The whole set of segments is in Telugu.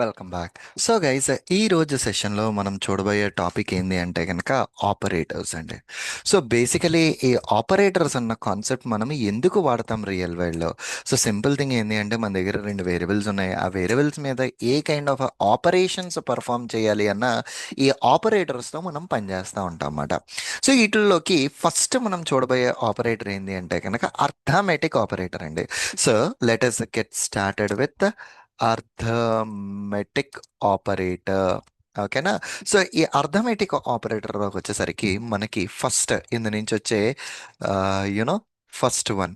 Welcome back. సో గైస్, ఈ రోజు సెషన్లో మనం చూడబోయే టాపిక్ ఏంది అంటే కనుక ఆపరేటర్స్ అండి. సో బేసికలీ ఈ ఆపరేటర్స్ అన్న కాన్సెప్ట్ మనం ఎందుకు వాడతాం రియల్ వరల్డ్లో? సో సింపుల్ థింగ్ ఏంది అంటే మన దగ్గర రెండు వేరియబుల్స్ ఉన్నాయి. ఆ వేరియబుల్స్ మీద ఏ కైండ్ ఆఫ్ ఆపరేషన్స్ పర్ఫామ్ చేయాలి అన్న ఈ ఆపరేటర్స్తో మనం పనిచేస్తూ ఉంటాం అన్నమాట. సో వీటిల్లోకి ఫస్ట్ మనం చూడబోయే ఆపరేటర్ ఏంది అంటే కనుక అర్థమెటిక్ ఆపరేటర్ అండి. So let us get started with arithmetic operator. ఓకేనా? సో ఈ అర్థమెటిక్ ఆపరేటర్లోకి వచ్చేసరికి మనకి ఫస్ట్ ఇందు నుంచి వచ్చే you know first one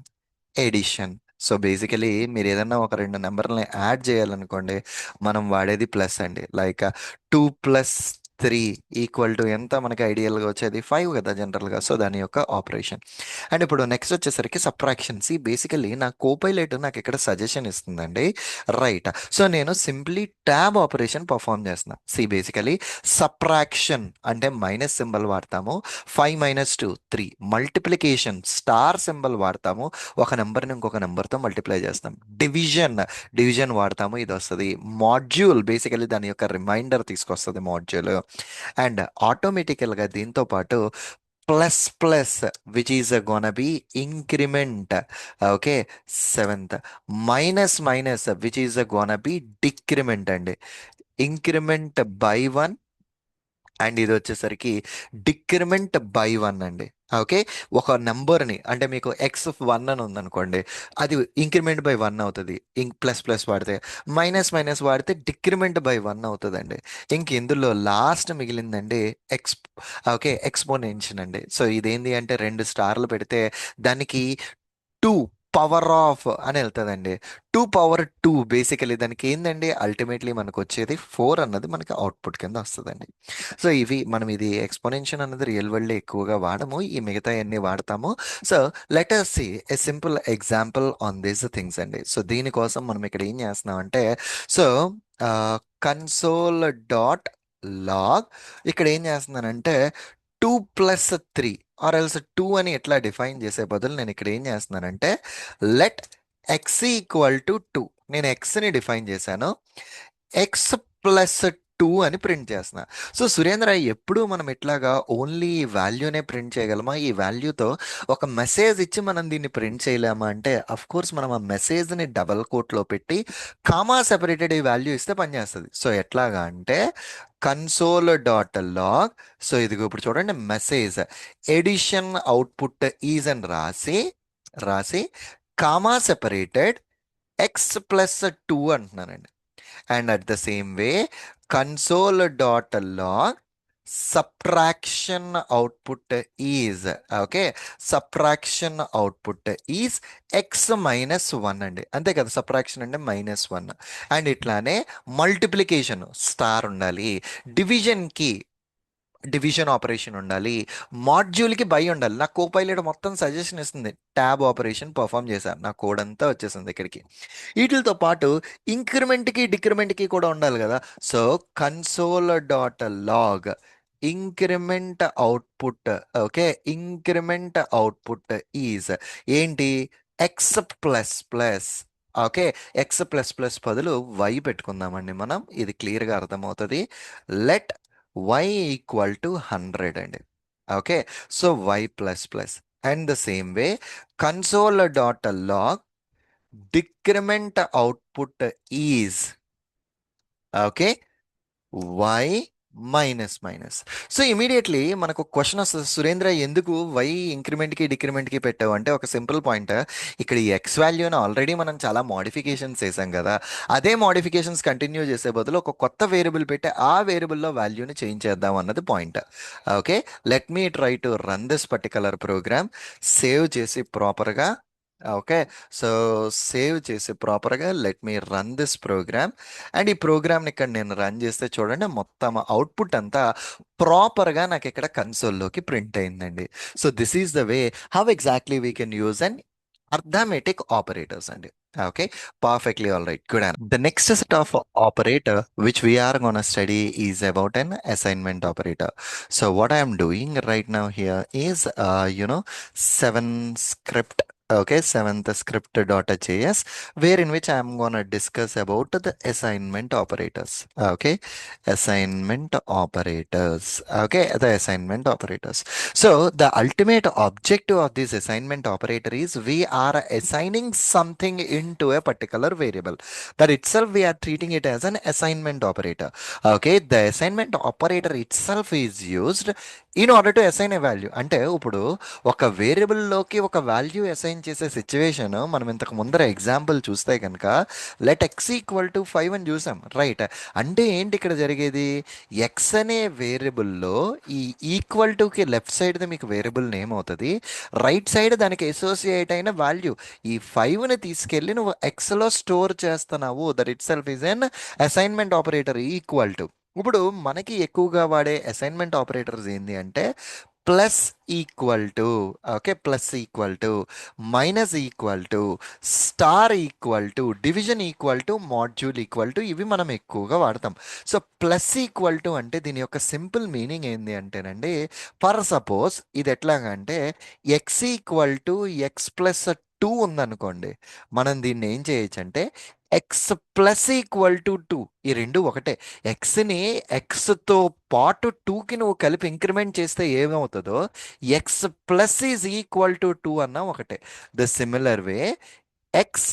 addition. So basically మీరు ఏదన్నా ఒక రెండు నెంబర్లని యాడ్ చేయాలనుకోండి, మనం వాడేది ప్లస్ అండి. లైక్ 2 + 3 ఈక్వల్ టు ఎంత మనకి ఐడియల్గా వచ్చేది 5 కదా జనరల్గా. సో దాని యొక్క ఆపరేషన్. అండ్ ఇప్పుడు నెక్స్ట్ వచ్చేసరికి సబ్ట్రాక్షన్. సి బేసికలీ నా కోపైలట్ నాకు ఇక్కడ సజెషన్ ఇస్తుందండి. రైట్. సో నేను సింప్లీ ట్యాబ్ ఆపరేషన్ పర్ఫామ్ చేస్తున్నా. సి బేసికలీ సబ్ట్రాక్షన్ అంటే మైనస్ సింబల్ వాడతాము. 5 - 2 3 మల్టిప్లికేషన్ స్టార్ సింబల్ వాడతాము. ఒక నెంబర్ని ఇంకొక నెంబర్తో మల్టిప్లై చేస్తాం. డివిజన్ డివిజన్ వాడతాము. ఇది వస్తుంది. మాడ్యూల్ బేసికలీ దాని యొక్క రిమైండర్ తీసుకొస్తుంది మాడ్యూల్. అండ్ ఆటోమేటికల్గా దీంతో పాటు plus plus which is Gona B increment. Okay. Seventh minus minus which is Gona B decrement అండి. ఇంక్రిమెంట్ బై 1 అండ్ ఇది వచ్చేసరికి డిక్రిమెంట్ బై 1 అండి. ఓకే. ఒక నెంబర్ని అంటే మీకు x1 అని ఉందనుకోండి, అది ఇంక్రిమెంట్ బై 1 అవుతుంది. ప్లస్ ప్లస్ వాడితే, మైనస్ మైనస్ వాడితే డిక్రిమెంట్ బై 1 అవుతుందండి. ఇందులో లాస్ట్ మిగిలిందండి ఎక్స్. ఓకే. ఎక్స్పోనెన్షన్ అండి. సో ఇదేంటి అంటే రెండు స్టార్లు పెడితే దానికి 2 పవర్ ఆఫ్ అని వెళ్తుందండి. 2 పవర్ 2 బేసికలీ దానికి ఏందండి అల్టిమేట్లీ మనకు వచ్చేది 4 అన్నది మనకి అవుట్పుట్ కింద వస్తుందండి. సో ఇవి మనం ఇది ఎక్స్పోనెన్షన్ అన్నది రియల్ వరల్డ్ ఎక్కువగా వాడము, ఈ మిగతా అన్ని వాడతాము. So let us see A simple example on these things అండి. సో దీనికోసం మనం ఇక్కడ ఏం చేస్తున్నాం అంటే, సో కన్సోల్ డాట్ లాగ్ ఇక్కడ ఏం చేస్తున్నానంటే 2 + 3 ఆర్ ఎల్స్ 2 అని ఎట్లా డిఫైన్ చేసే బదులు నేను ఇక్కడ ఏం చేస్తున్నానంటే లెట్ ఎక్స్ ఈక్వల్ టు 2. నేను ఎక్స్ని డిఫైన్ చేశాను. x + 2 అని ప్రింట్ చేస్తున్నా. సో సురేంద్ర, ఎప్పుడు మనం ఇట్లాగా ఓన్లీ వాల్యూనే ప్రింట్ చేయగలమా? ఈ వాల్యూతో ఒక మెసేజ్ ఇచ్చి మనం దీన్ని ప్రింట్ చేయలేమా అంటే, అఫ్ కోర్స్ మనం ఆ మెసేజ్ని డబల్ కోట్లో పెట్టి కామా సెపరేటెడ్ ఈ వాల్యూ ఇస్తే పనిచేస్తుంది. సో ఎట్లాగా అంటే కన్సోల్ డాట్ లాగ్. సో ఇదిగో ఇప్పుడు చూడండి, మెసేజ్ ఎడిషన్ అవుట్పుట్ ఈజ్ అని రాసి కామా సెపరేటెడ్ x + 2 అంటున్నానండి. And at the same way console dot log subtraction output is. Okay. Subtraction output is x - 1 అండి. అంతే కదా, సబ్ట్రాక్షన్ అంటే -1. అండ్ ఇట్లానే మల్టిప్లికేషన్ స్టార్ ఉండాలి. డివిజన్కి డివిజన్ ఆపరేషన్ ఉండాలి. మాడ్యూల్కి బై ఉండాలి. నా కోపైలట్ మొత్తం సజెషన్ ఇస్తుంది. ట్యాబ్ ఆపరేషన్ పర్ఫామ్ చేశాను, నా కోడ్ అంతా వచ్చేసింది ఇక్కడికి. వీటితో పాటు ఇంక్రిమెంట్కి డిక్రిమెంట్కి కూడా ఉండాలి కదా. So console dot log increment output. Okay. Increment output is ఏంటి? x++. ఓకే. x++ బదులు y పెట్టుకుందామండి మనం, ఇది క్లియర్గా అర్థమవుతుంది. లెట్ y ఈక్వల్ టు 100 అండి. Okay. So y++. And the same way console dot log decrement output is. Okay. Y minus. So immediately మనకు క్వశ్చన్ వస్తుంది, సురేంద్ర ఎందుకు వై ఇంక్రిమెంట్కి డిక్రిమెంట్కి పెట్టావు అంటే, ఒక సింపుల్ పాయింట్. ఇక్కడ ఈ ఎక్స్ వాల్యూని ఆల్రెడీ మనం చాలా మోడిఫికేషన్స్ చేసాం కదా. అదే మోడిఫికేషన్స్ కంటిన్యూ చేసే బదులు ఒక కొత్త వేరియబుల్ పెట్టి ఆ వేరియబుల్లో వాల్యూని చేంజ్ చేద్దాం అన్నది point. Okay. Let me try to run this particular program. Save చేసి ప్రాపర్గా. ఓకే. సో సేవ్ చేసి ప్రాపర్గా let me run this program. And ఈ ప్రోగ్రామ్ని ఇక్కడ నేను రన్ చేస్తే చూడండి, మొత్తం అవుట్పుట్ అంతా ప్రాపర్గా నాకు ఇక్కడ కన్సోల్లోకి ప్రింట్ అయిందండి. So this is the way how exactly we can use and arithmetic operators అండి. Okay, perfectly all right. Good. The next set of operator which we are going to study is about an assignment operator. So what I am doing right now here is 7 script Okay, seventh script.js, where in which I am gonna discuss about the assignment operators. Okay, assignment operators. Okay, the assignment operators. So the ultimate objective of this assignment operator is we are assigning something into a particular variable. That itself we are treating it as an assignment operator. Okay, the assignment operator itself is used in order to assign a value. అంటే ఇప్పుడు ఒక వేరియబుల్లోకి ఒక వాల్యూ అసైన్ చేసే సిచ్యువేషన్ మనం ఇంతకు ముందర ఎగ్జాంపుల్ చూస్తే కనుక లెట్ ఎక్స్ ఈక్వల్ టు 5 అని చూసాం, రైట్? అంటే ఏంటి ఇక్కడ జరిగేది? ఎక్స్ అనే వేరియబుల్లో ఈ ఈక్వల్ టుకి లెఫ్ట్ సైడ్ది మీకు వేరియబుల్ నేమ్ అవుతుంది, రైట్ సైడ్ దానికి అసోసియేట్ అయిన వాల్యూ. ఈ 5ని తీసుకెళ్ళి నువ్వు ఎక్స్లో స్టోర్ చేస్తున్నావు. That itself is an assignment operator equal to. ఇప్పుడు మనకి ఎక్కువగా వాడే అసైన్మెంట్ ఆపరేటర్స్ ఏంటి అంటే plus equal to, okay, plus equal to, minus equal to, star equal to, division equal to, module equal to, ఇవి మనం ఎక్కువగా వాడతాం. సో ప్లస్ ఈక్వల్ టు అంటే దీని యొక్క సింపుల్ మీనింగ్ ఏంది అంటేనండి, ఫర్ సపోజ్ ఇది ఎట్లాగంటే x equal to x plus 2 ఉందనుకోండి, మనం దీన్ని ఏం చేయొచ్చు అంటే ఎక్స్ ప్లస్ ఈక్వల్ టు 2, ఈ రెండు ఒకటే. ఎక్స్ని ఎక్స్తో పాటు 2కి నువ్వు కలిపి ఇంక్రిమెంట్ చేస్తే ఏమవుతుందో X plus is equal to 2 అన్న ఒకటే. The similar way X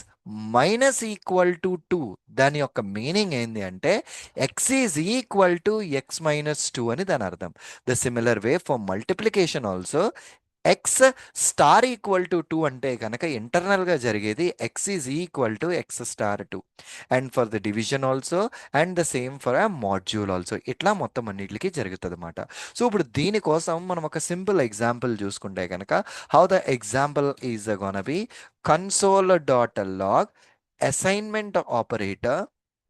minus equal to 2, దాని యొక్క మీనింగ్ ఏంది అంటే X is equal to X minus 2 అని దాని అర్థం. The similar way for multiplication also X star equal to 2 అంటే కనుక ఇంటర్నల్గా జరిగేది X is equal to X star 2. And for the division also and the same for a module also, ఇట్లా మొత్తం అన్నిటికీ జరుగుతుంది అనమాట. సో ఇప్పుడు దీనికోసం మనం ఒక సింపుల్ ఎగ్జాంపుల్ చూసుకుంటే కనుక how the example is gonna be console dot log assignment operator.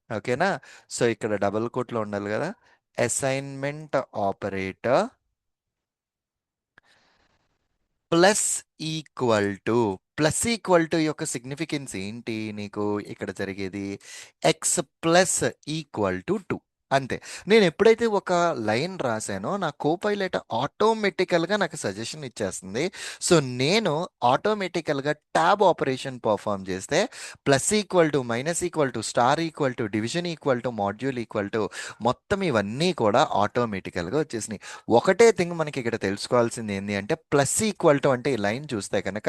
ఓకేనా? సో ఇక్కడ డబుల్ కోట్లో ఉండాలి కదా, assignment operator plus equal to. Plus equal to యొక్క సిగ్నిఫికెన్స్ ఏంటి నీకు ఇక్కడ జరిగేది? ఎక్స్ ప్లస్ ఈక్వల్ టు 2, అంతే. నేను ఎప్పుడైతే ఒక లైన్ రాశానో నా కోపైలట్ ఆటోమేటికల్గా నాకు సజెషన్ ఇచ్చేస్తుంది. సో నేను ఆటోమేటికల్గా ట్యాబ్ ఆపరేషన్ పర్ఫామ్ చేస్తే plus equal to, minus equal to, star equal to, division equal to, module equal to, మొత్తం ఇవన్నీ కూడా ఆటోమేటికల్గా వచ్చేసినాయి. ఒకటే థింగ్ మనకి ఇక్కడ తెలుసుకోవాల్సింది ఏంటి అంటే ప్లస్ ఈక్వల్ టు అంటే ఈ లైన్ చూస్తే కనుక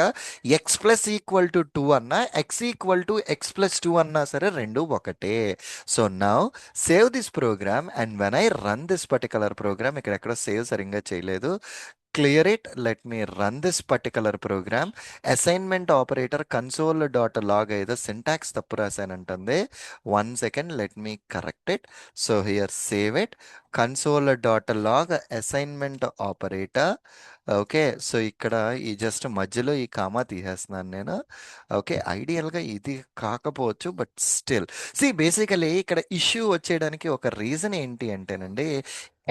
ఎక్స్ ప్లస్ ఈక్వల్ టు 2 అన్నా x equal to x plus 2 అన్నా సరే రెండు ఒకటే. So now save this program and when I run this particular program, ఇక్కడ ఎక్కడ సేవ్ సరిగ్గా చేయలేదు, clear it, let me run this particular program. Assignment operator console dot log ఏదో సింటాక్స్ తప్పు రాశానంటుంది. 1 second, let me correct it. So here save it, console dot log assignment operator. Okay, so ఇక్కడ ఈ జస్ట్ మధ్యలో ఈ కామా తీసేస్తున్నాను నేను. ఓకే, ఐడియల్గా ఇది కాకపోవచ్చు బట్ స్టిల్ బేసికలీ ఇక్కడ ఇష్యూ వచ్చేయడానికి ఒక రీజన్ ఏంటి అంటేనండి,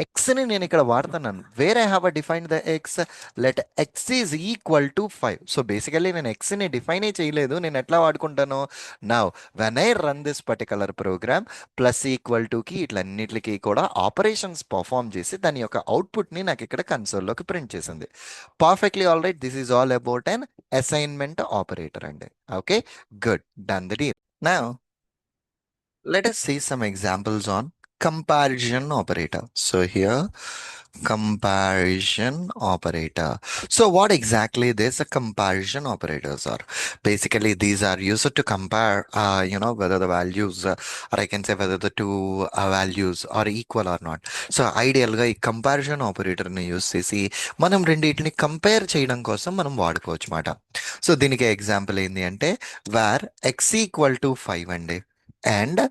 ఎక్స్ని నేను ఇక్కడ వాడుతున్నాను. Where I have defined the x, let x is equal to 5. So basically నేను ఎక్స్ని డిఫైనే చేయలేదు, నేను ఎట్లా వాడుకుంటాను? నా when I run this particular program, plus equal టుకి ఇట్లన్నిటికి కూడా ఆపరేషన్స్ పర్ఫామ్ చేసి దాని యొక్క అవుట్పుట్ని నాకు ఇక్కడ కన్సోల్లోకి ప్రింట్ చేసింది. Perfectly all right, this is all about an assignment operator అండి. Okay, good, done the deal. Now let us see some examples on comparison operator. So here, comparison operator. So what exactly these comparison operators are? Basically, these are used to compare, whether the values, or I can say whether the two values are equal or not. So ideal గా ఈ కంపారిజన్ ఆపరేటర్ ని యూస్ చేసి మనం రెండింటిని కంపేర్ చేయడం కోసం మనం వాడుకోవచ్చు అన్నమాట. సో దీనికి ఎగ్జాంపుల్ ఏంటి అంటే వేర్ ఎక్స్ ఈక్వల్ టు 5 అండి, and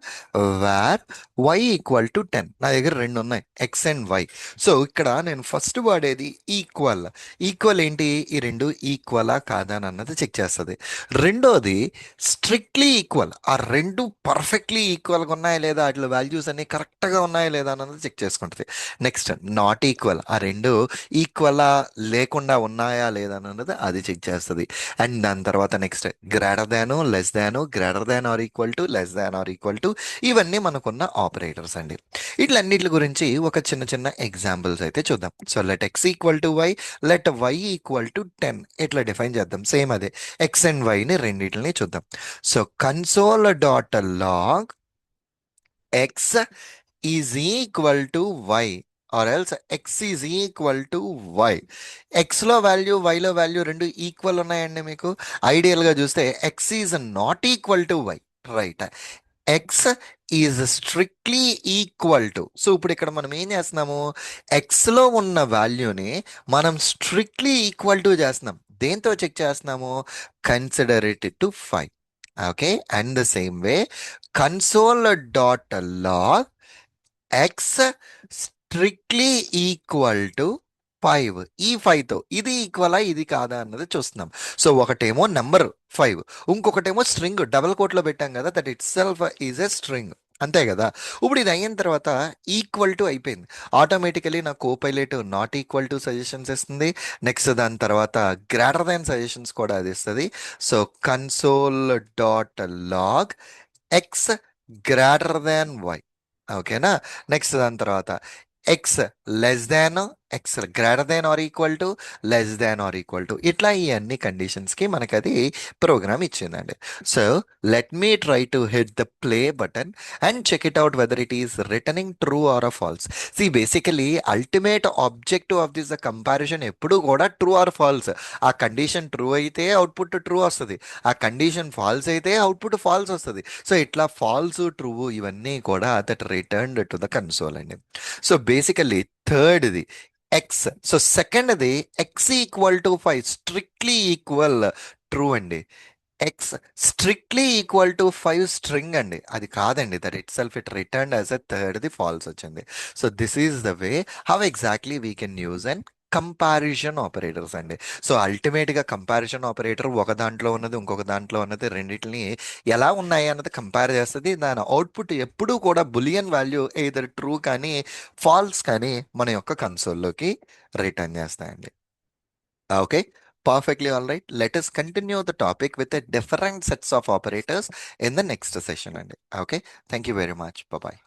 where y equal to 10. నా దగ్గర రెండు ఉన్నాయి, ఎక్స్ అండ్ వై. సో ఇక్కడ నేను ఫస్ట్ వాడేది ఈక్వల్. ఈక్వల్ ఏంటి? ఈ రెండు ఈక్వలా కాదా అని అన్నది చెక్ చేస్తుంది. రెండోది స్ట్రిక్ట్లీ ఈక్వల్, ఆ రెండు పర్ఫెక్ట్లీ ఈక్వల్గా ఉన్నాయా లేదా, అట్లా వాల్యూస్ అన్ని కరెక్ట్గా ఉన్నాయా లేదా అన్నది చెక్ చేసుకుంటుంది. నెక్స్ట్ నాట్ ఈక్వల్, ఆ రెండు ఈక్వలా లేకుండా ఉన్నాయా లేదా అన్నది అది చెక్ చేస్తుంది. అండ్ దాని తర్వాత next greater than, less than, greater than or equal to, less than or or equal to, ఇవన్నీ మనకున్న ఆపరేటర్స్ అండి. వీటిలన్నిటి గురించి ఒక చిన్న చిన్న ఎగ్జాంపుల్స్ అయితే చూద్దాం. So let x equal to y, let y equal to 10 ఇట్లా డిఫైన్ చేద్దాం. సేమ్ అదే ఎక్స్ అండ్ వైని రెండింటిని చూద్దాం. So console dot log x is equal to y, or else x is equal to y. ఎక్స్లో వాల్యూ వైలో వాల్యూ రెండు ఈక్వల్ ఉన్నాయండి. మీకు ఐడియల్గా చూస్తే x is not equal to y, right? X is strictly equal to. So ఇప్పుడు ఇక్కడ మనం ఏం చేస్తున్నాము, ఎక్స్లో ఉన్న వాల్యూని మనం స్ట్రిక్ట్లీ ఈక్వల్ టు చేస్తున్నాం. దేంతో చెక్ చేస్తున్నాము, consider it to 5. Okay, and the same way console dot log x strictly equal to 5. ఈ 5తో ఇది ఈక్వలా ఇది కాదా అన్నది చూస్తున్నాం. సో ఒకటేమో నెంబర్ 5, ఇంకొకటేమో స్ట్రింగ్ డబల్ కోట్లో పెట్టాం కదా, that itself is a string. అంతే కదా. ఇప్పుడు ఇది అయిన తర్వాత ఈక్వల్ టు అయిపోయింది. ఆటోమేటికలీ నా Copilot not equal to suggestions ఇస్తుంది. నెక్స్ట్ దాని తర్వాత గ్రేటర్ దాన్ సజెషన్స్ కూడా అది ఇస్తుంది. So console dot log x greater than y. ఓకేనా. నెక్స్ట్ దాని తర్వాత x less than, x greater than or equal to, less than or equal to, ఇట్లా ఈ అన్ని కండిషన్స్కి మనకు అది program ఇచ్చిందండి. So let me try to hit the play button and check it out whether it is returning true or a false. See basically ultimate objective of this the comparison ఎప్పుడు కూడా ట్రూ ఆర్ ఫాల్స్. ఆ కండిషన్ ట్రూ అయితే అవుట్పుట్ ట్రూ వస్తుంది, ఆ కండిషన్ ఫాల్స్ అయితే అవుట్పుట్ ఫాల్స్ వస్తుంది. సో ఇట్లా ఫాల్స్ ట్రూ ఇవన్నీ కూడా that returned to the console అండి. సో బేసికల్లీ థర్డ్ది ఎక్స్, సో సెకండ్ది x equal to 5 strictly equal true అండి. X strictly equal to 5 string అండి, అది కాదండి. That itself it return as a థర్డ్ది ఫాల్స్ వచ్చింది. So this is the way how exactly we can use and comparison operators అండి. సో అల్టిమేట్గా కంపారిజన్ ఆపరేటర్ ఒక దాంట్లో ఉన్నది ఇంకొక దాంట్లో ఉన్నది రెండింటిని ఎలా ఉన్నాయి అన్నది కంపేర్ చేస్తుంది. దాని అవుట్పుట్ ఎప్పుడూ కూడా బులియన్ వాల్యూ ఎయిదర్ ట్రూ కానీ ఫాల్స్ కానీ మన యొక్క కన్సోల్లోకి return చేస్తాయండి. Okay, perfectly all right. Let us continue the topic with a different sets of operators in the next session. And okay, thank you very much. Bye bye.